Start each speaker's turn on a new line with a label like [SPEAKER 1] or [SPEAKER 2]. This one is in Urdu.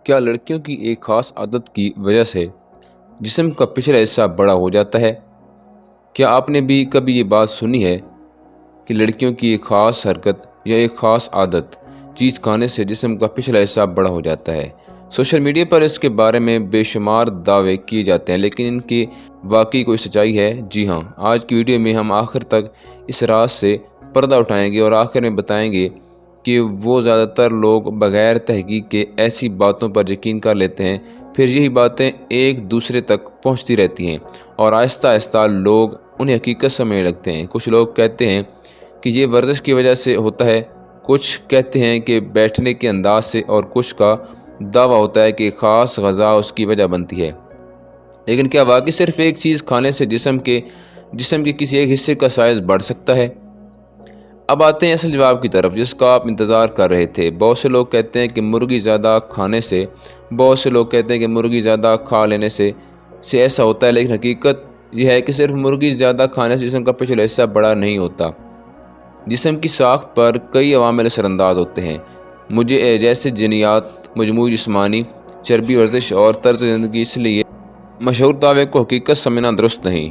[SPEAKER 1] کیا لڑکیوں کی ایک خاص عادت کی وجہ سے جسم کا پچھلا حصہ بڑا ہو جاتا ہے؟ کیا آپ نے بھی کبھی یہ بات سنی ہے کہ لڑکیوں کی ایک خاص حرکت یا ایک خاص عادت چیز کھانے سے جسم کا پچھلا حصہ بڑا ہو جاتا ہے؟ سوشل میڈیا پر اس کے بارے میں بے شمار دعوے کیے جاتے ہیں، لیکن ان کی واقعی کوئی سچائی ہے؟ جی ہاں، آج کی ویڈیو میں ہم آخر تک اس راز سے پردہ اٹھائیں گے اور آخر میں بتائیں گے کہ وہ زیادہ تر لوگ بغیر تحقیق کے ایسی باتوں پر یقین کر لیتے ہیں، پھر یہی باتیں ایک دوسرے تک پہنچتی رہتی ہیں اور آہستہ آہستہ لوگ انہیں حقیقت سمجھنے لگتے ہیں۔ کچھ لوگ کہتے ہیں کہ یہ ورزش کی وجہ سے ہوتا ہے، کچھ کہتے ہیں کہ بیٹھنے کے انداز سے، اور کچھ کا دعویٰ ہوتا ہے کہ خاص غذا اس کی وجہ بنتی ہے۔ لیکن کیا واقعی صرف ایک چیز کھانے سے جسم کے کسی ایک حصے کا سائز بڑھ سکتا ہے؟ اب آتے ہیں اصل جواب کی طرف، جس کا آپ انتظار کر رہے تھے۔ بہت سے لوگ کہتے ہیں کہ مرغی زیادہ کھا لینے سے ایسا ہوتا ہے، لیکن حقیقت یہ ہے کہ صرف مرغی زیادہ کھانے سے جسم کا پچھلا حصہ بڑا نہیں ہوتا۔ جسم کی ساخت پر کئی عوامل اثر انداز ہوتے ہیں، جیسے جینیات، مجموعی جسمانی چربی، ورزش اور طرز زندگی۔ اس لیے مشہور دعوے کو حقیقت سمجھنا درست نہیں۔